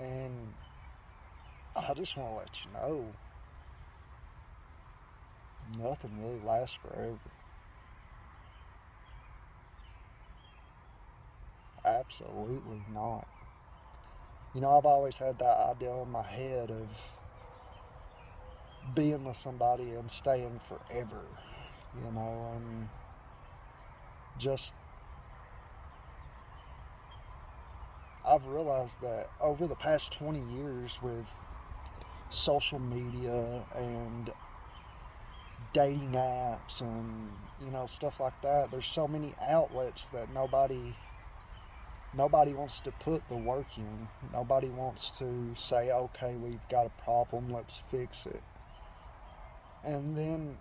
And I just want to let you know nothing really lasts forever. Absolutely not. I've always had that idea in my head of being with somebody and staying forever, and just I've realized that over the past 20 years with social media and dating apps and stuff like that, there's so many outlets that nobody wants to put the work in. Nobody wants to say, okay, we've got a problem, let's fix it. And then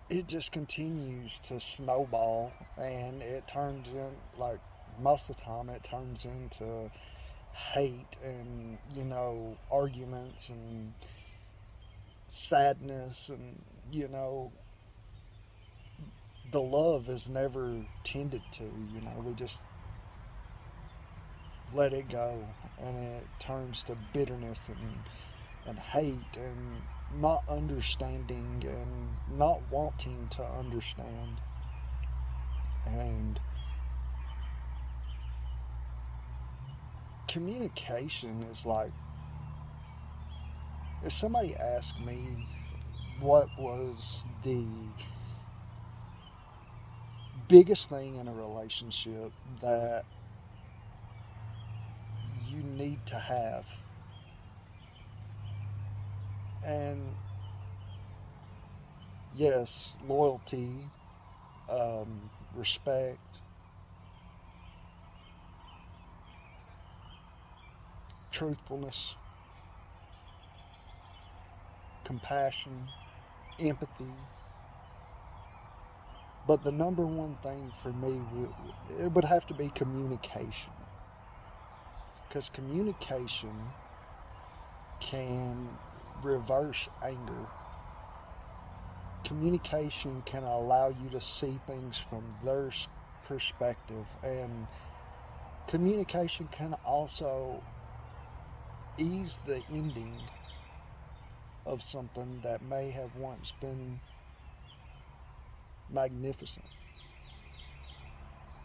it just continues to snowball, and it turns in, like, most of the time it turns into hate and arguments and sadness, and the love is never tended to. We just let it go, and it turns to bitterness and hate and not understanding and not wanting to understand. And communication is like, if somebody asked me what was the biggest thing in a relationship that you need to have, and yes, loyalty, respect, truthfulness, compassion, empathy. But the number one thing for me, it would have to be communication. Because communication can reverse anger. Communication can allow you to see things from their perspective. And communication can also ease the ending of something that may have once been magnificent.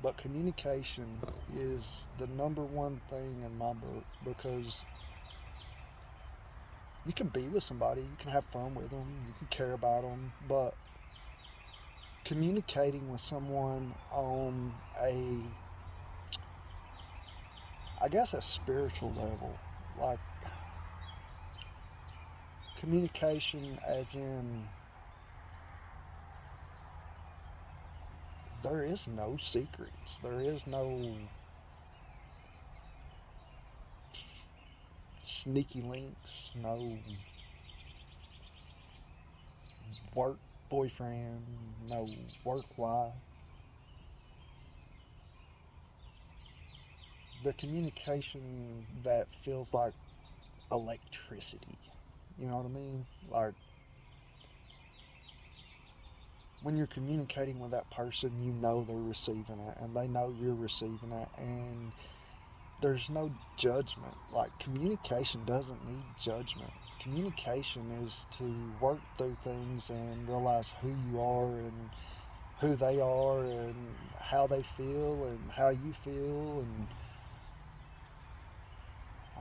But communication is the number one thing in my book, because you can be with somebody, you can have fun with them, you can care about them, but communicating with someone on I guess, a spiritual level, like communication as in there is no secrets, there is no sneaky links, no work boyfriend, no work wife. The communication that feels like electricity. You know what I mean? Like, when you're communicating with that person, you know they're receiving it and they know you're receiving it, and there's no judgment. Like, communication doesn't need judgment. Communication is to work through things and realize who you are and who they are and how they feel and how you feel. And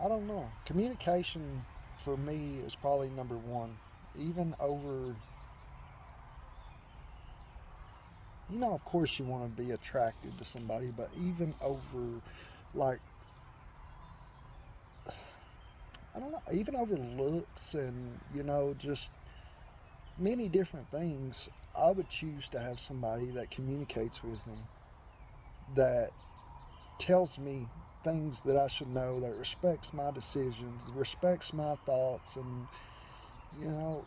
I don't know. Communication for me is probably number one. Even over, of course you want to be attracted to somebody, but even over, like, I don't know, even over looks and, just many different things, I would choose to have somebody that communicates with me, that tells me things that I should know, that respects my decisions, respects my thoughts, and, you know,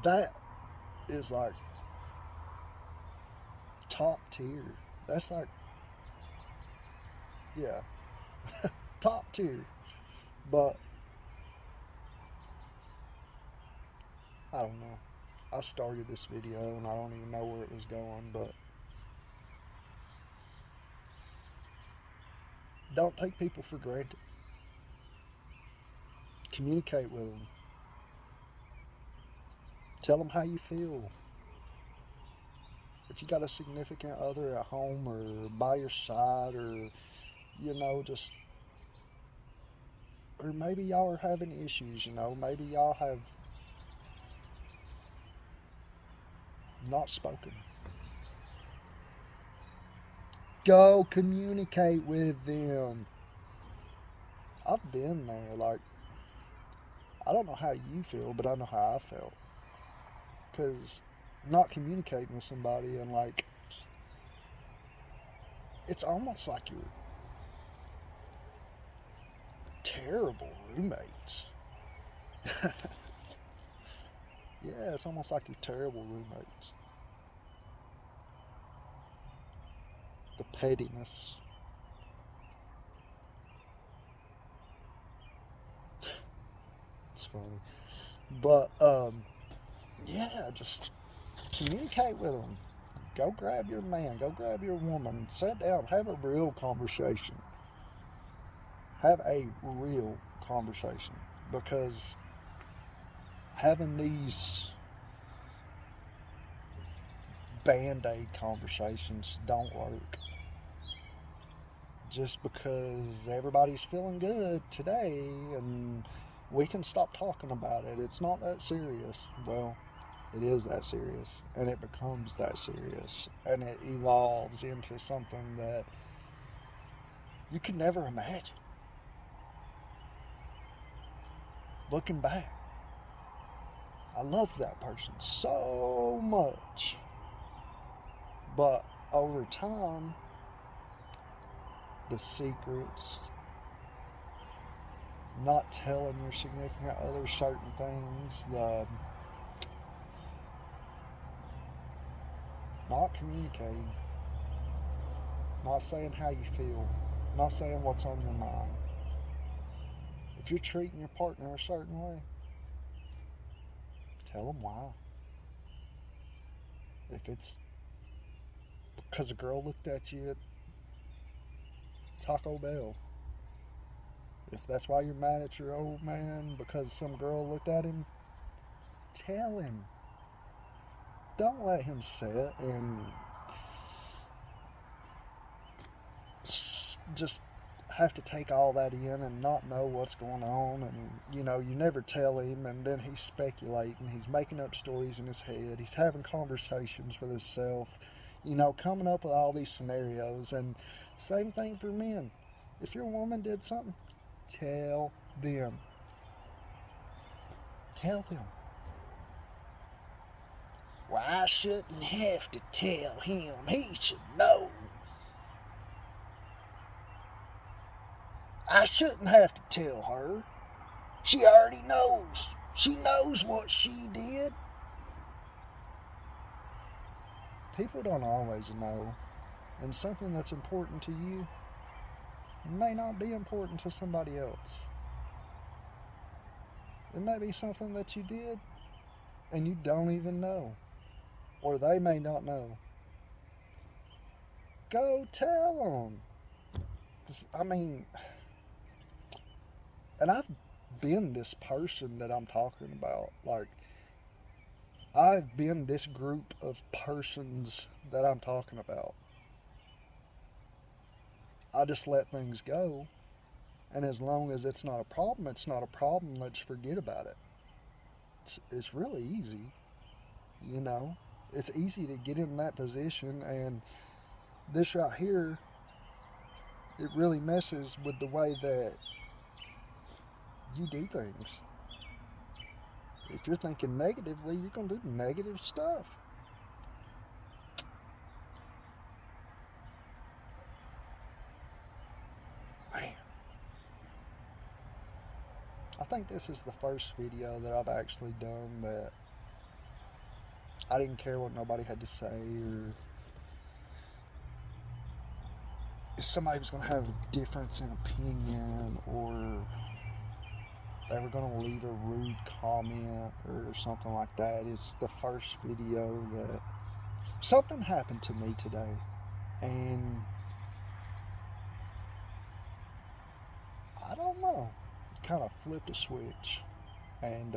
that is like top tier. That's like, yeah, top tier. But I don't know. I started this video and I don't even know where it was going, but Don't take people for granted. Communicate with them. Tell them how you feel. If you got a significant other at home or by your side, or, just, or maybe y'all are having issues, maybe y'all have not spoken. Go communicate with them. I've been there. Like, I don't know how you feel, but I know how I felt. Because not communicating with somebody, and like, it's almost like you're terrible roommates. Yeah, it's almost like you're terrible roommates. The pettiness. It's funny. But, yeah, just communicate with them. Go grab your man, go grab your woman, sit down, have a real conversation. Have a real conversation. Because having these band-aid conversations don't work. Just because everybody's feeling good today and we can stop talking about it. It's not that serious. Well, it is that serious, and it becomes that serious, and it evolves into something that you could never imagine. Looking back, I loved that person so much, but over time, the secrets, not telling your significant other certain things, the not communicating, not saying how you feel, not saying what's on your mind. If you're treating your partner a certain way, tell them why. If it's because a girl looked at you at Taco Bell, if that's why you're mad at your old man because some girl looked at him, tell him. Don't let him sit and just have to take all that in and not know what's going on, and you never tell him, and then he's speculating, he's making up stories in his head, he's having conversations with himself, coming up with all these scenarios. And same thing for men. If your woman did something, tell them. Tell them. Well, I shouldn't have to tell him, he should know. I shouldn't have to tell her. She already knows. She knows what she did. People don't always know. And something that's important to you may not be important to somebody else. It may be something that you did and you don't even know. Or they may not know. Go tell them. And I've been this person that I'm talking about. Like, I've been this group of persons that I'm talking about. I just let things go. And as long as it's not a problem, it's not a problem. Let's forget about it. It's really easy, you know. It's easy to get in that position, and this right here, it really messes with the way that you do things. If you're thinking negatively, you're going to do negative stuff. Man. I think this is the first video that I've actually done that I didn't care what nobody had to say, or if somebody was going to have a difference in opinion, or they were going to leave a rude comment or something like that. It's the first video that something happened to me today, and don't know. Kind of flipped a switch, and